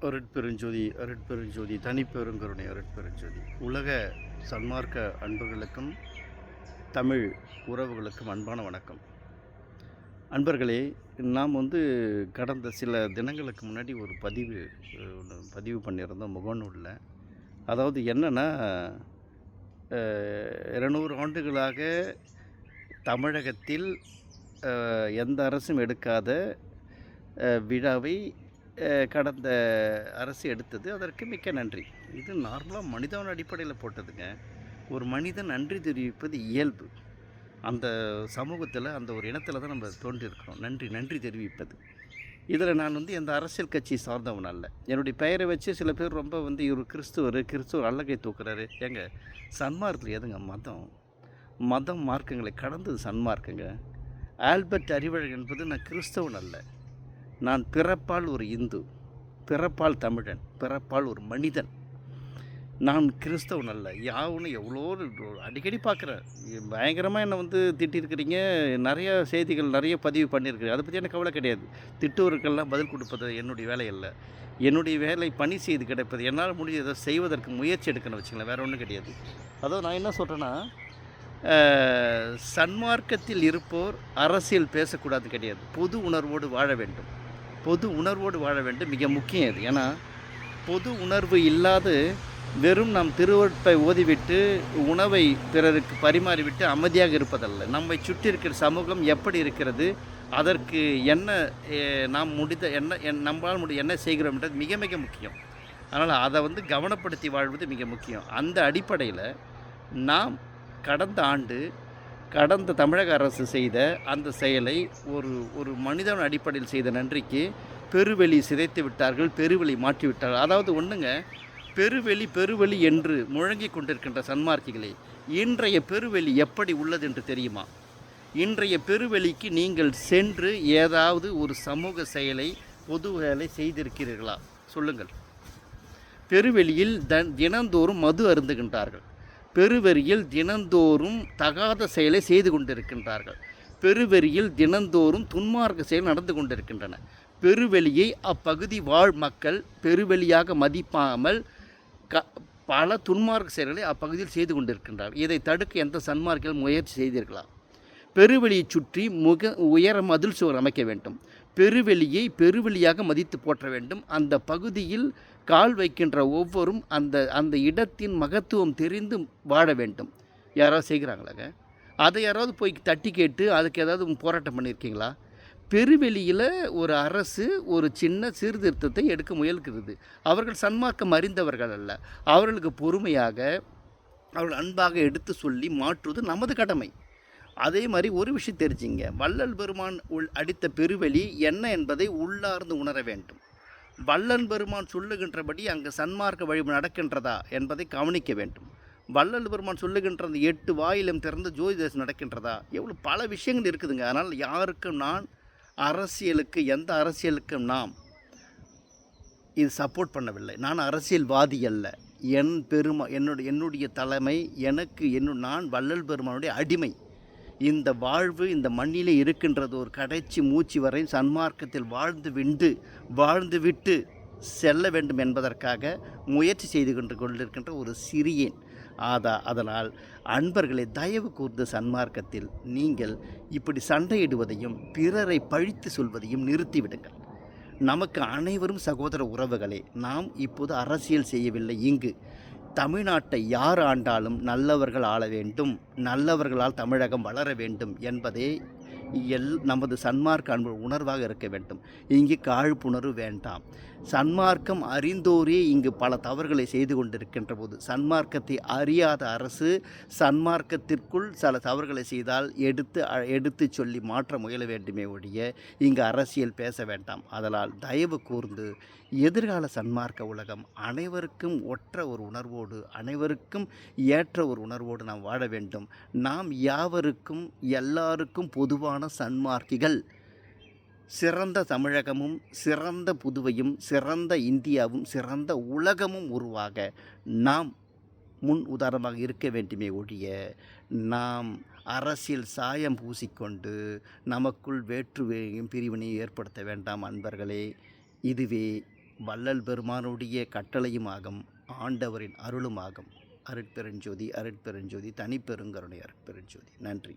அருட்பெருஞ்சோதி அருட்பெருஞ்சோதி தனிப்பெருங்கருணை அருட்பெருஞ்சோதி. உலக சன்மார்க்க அன்பர்களுக்கும் தமிழ் உறவுகளுக்கும் அன்பான வணக்கம். அன்பர்களே, நாம் கடந்த சில தினங்களுக்கு முன்னாடி ஒரு பதிவு பண்ணியிருந்தோம் முகநூலில். அதாவது என்னென்னா, 200 ஆண்டுகளாக தமிழகத்தில் எந்த அரசும் எடுக்காத விழாவை கடந்த அரசு எடுத்தது. அதற்கு மிக்க நன்றி. இது நார்மலாக மனிதன் அடிப்படையில் போட்டதுங்க. ஒரு மனிதன் நன்றி தெரிவிப்பது இயல்பு. அந்த சமூகத்தில், அந்த ஒரு இனத்தில் தான் நம்ம தோன்றியிருக்கிறோம். நன்றி தெரிவிப்பது. இதில் நான் எந்த அரசியல் கட்சி சார்ந்தவன் அல்ல. என்னுடைய பெயரை வச்சு சில பேர் ரொம்ப இவர் கிறிஸ்துவர் அல்லகை தூக்குறாரு. ஏங்க, சன்மார்க்கத்தில் எதுங்க மதம் மார்க்கங்களை கடந்தது சன்மார்க்கங்க. ஆல்பர்ட் அறிவழகன் என்பது நான் கிறிஸ்தவன் அல்ல. நான் பிறப்பால் ஒரு இந்து, பிறப்பால் தமிழன், பிறப்பால் ஒரு மனிதன். நான் கிறிஸ்தவன் அல்ல. யாவுன்னு எவ்வளோ அடிக்கடி பார்க்குறேன். பயங்கரமாக என்னை திட்டிருக்கிறீங்க. நிறைய செய்திகள் நிறைய பதிவு பண்ணியிருக்கிறேன். அதை பற்றி எனக்கு கவலை கிடையாது. திட்டுவருக்கெல்லாம் பதில் கொடுப்பது என்னுடைய வேலை அல்ல. என்னுடைய வேலை பணி செய்து கிடைப்பது. என்னால் முடிஞ்சதை செய்வதற்கு முயற்சி எடுக்கணும் வச்சுங்களேன். வேறு ஒன்றும் கிடையாது. அதாவது நான் என்ன சொல்கிறேன்னா, சன்மார்க்கத்தில் இருப்போர் அரசியல் பேசக்கூடாது கிடையாது. பொது உணர்வோடு வாழ வேண்டும். மிக முக்கியம் இது. ஏன்னா பொது உணர்வு இல்லாது வெறும் நாம் திருவருட்பை ஓதிவிட்டு உணவை பிறருக்கு பரிமாறிவிட்டு அமைதியாக இருப்பதல்ல. நம்மை சுற்றி இருக்கிற சமூகம் எப்படி இருக்கிறது, அதற்கு என்ன நாம் நம்மளால் என்ன செய்கிறோம்ன்றது மிக மிக முக்கியம். அதனால் அதை கவனப்படுத்தி வாழ்வது மிக முக்கியம். அந்த அடிப்படையில் நாம் கடந்த தமிழக அரசு செய்த அந்த செயலை ஒரு மனிதன் அடிப்படையில் செய்த நன்றிக்கு பெருவெளி சிதைத்து விட்டார்கள், பெருவெளி மாற்றி விட்டார்கள். அதாவது பெருவெளி என்று முழங்கி கொண்டிருக்கின்ற சன்மார்க்கிகளே, இன்றைய பெருவெளி எப்படி உள்ளது என்று தெரியுமா? இன்றைய பெருவெளிக்கு நீங்கள் சென்று ஏதாவது ஒரு சமூக செயலை, பொது வேலை செய்திருக்கிறீர்களா? சொல்லுங்கள். பெருவெளியில் தினந்தோறும் மது அருந்துகின்றார்கள். பெருவெளியில் தினந்தோறும் தகாத செயலை செய்து கொண்டிருக்கின்றார்கள். பெருவெளியில் தினந்தோறும் துன்மார்க்க செயல் நடந்து கொண்டிருக்கின்றன. பெருவெளியை அப்பகுதி வாழ் மக்கள் பெருவெளியாக மதிப்பாமல் பல துன்மார்க்க செயல்களை அப்பகுதியில் செய்து கொண்டிருக்கின்றார்கள். இதை தடுக்க எந்த சன்மார்க்கிகள் முயற்சி செய்தீர்களா? பெருவெளியை சுற்றி உயர மதில் சுவர் அமைக்க வேண்டும். பெருவெளியை பெருவெளியாக மதித்து போற்ற வேண்டும். அந்த பகுதியில் கால் வைக்கின்ற ஒவ்வொரும் அந்த இடத்தின் மகத்துவம் தெரிந்து வாழ வேண்டும். யாராவது செய்கிறாங்களாங்க? அதை யாராவது போய் தட்டி கேட்டு அதுக்கு ஏதாவது போராட்டம் பண்ணியிருக்கீங்களா? பெருவெளியில் ஒரு அரசு ஒரு சின்ன சீர்திருத்தத்தை எடுக்க முயல்கிறது. அவர்கள் சன்மார்க்கம் அறிந்தவர்கள் அல்ல. அவர்களுக்கு பொறுமையாக, அவர்கள் அன்பாக எடுத்து சொல்லி மாற்றுவது நமது கடமை. அதே மாதிரி ஒரு விஷயம் தெரிஞ்சிங்க. வள்ளல் பெருமான் அடித்த பெருவெளி என்ன என்பதை உள்ளார்ந்து உணர வேண்டும். வள்ளல் பெருமான் சொல்லுகின்றபடி அங்கு சன்மார்க்க வழிபாடு நடக்கின்றதா என்பதை கவனிக்க வேண்டும். வள்ளல் பெருமான் சொல்லுகின்ற அந்த 8 வாயிலும் திறந்து ஜோதி தரிசனம் நடக்கின்றதா? எவ்வளோ பல விஷயங்கள் இருக்குதுங்க. அதனால் யாருக்கும் எந்த அரசியலுக்கும் நாம் இது சப்போர்ட் பண்ணவில்லை. நான் அரசியல்வாதி அல்ல. என்னுடைய தலைமை நான் வள்ளல் பெருமானுடைய அடிமை. இந்த வாழ்வு இந்த மண்ணிலே இருக்கின்றது ஒரு கடைசி மூச்சு வரை சன்மார்க்கத்தில் வாழ்ந்துவிட்டு செல்ல வேண்டும் என்பதற்காக முயற்சி செய்து கொண்டிருக்கின்ற ஒரு சிறியேன். அதனால் அன்பர்களை, தயவு கூர்ந்த சன்மார்க்கத்தில் நீங்கள் இப்படி சண்டையிடுவதையும் பிறரை பழித்து சொல்வதையும் நிறுத்திவிடுங்கள். நமக்கு அனைவரும் சகோதர உறவுகளே. நாம் இப்போது அரசியல் செய்யவில்லை. இங்கு தமிழ்நாட்டை யார் ஆண்டாலும் நல்லவர்கள் ஆள வேண்டும், நல்லவர்களால் தமிழகம் வளர வேண்டும் என்பதே நமது சன்மார்க்க அன்பு உணர்வாக இருக்க வேண்டும். இங்கு காழ்ப்புணர்வு வேண்டாம். சன்மார்க்கம் அறிந்தோரே இங்கு பல தவறுகளை செய்து கொண்டிருக்கின்ற போது சன்மார்க்கத்தை அறியாத அரசு சன்மார்க்கத்திற்குள் சில தவறுகளை செய்தால் எடுத்து சொல்லி மாற்ற முயல வேண்டுமே ஒழிய இங்கு அரசியல் பேச வேண்டாம். அதனால் தயவு கூர்ந்து எதிர்கால சன்மார்க்க உலகம் அனைவருக்கும் ஒற்ற ஒரு உணர்வோடு, அனைவருக்கும் ஏற்ற ஒரு உணர்வோடு நாம் வாழ வேண்டும். நாம் எல்லாருக்கும் பொதுவான சன்மார்க்கிகள். சிறந்த தமிழகமும் சிறந்த புதுவையும் சிறந்த இந்தியாவும் சிறந்த உலகமும் உருவாக நாம் முன் உதாரணமாக இருக்க வேண்டுமே ஒழிய நாம் அரசியல் சாயம் பூசிக்கொண்டு நமக்குள் வேற்றுமையும் பிரிவினையும் ஏற்படுத்த வேண்டாம் அன்பர்களே. இதுவே வள்ளல் பெருமானுடைய கட்டளையுமாகும், ஆண்டவரின் அருளுமாகும். அருட்பெருஞ்சோதி, அருட்பெருஞ்சோதி, தனிப்பெருங்கருணை அருட்பெருஞ்சோதி. நன்றி.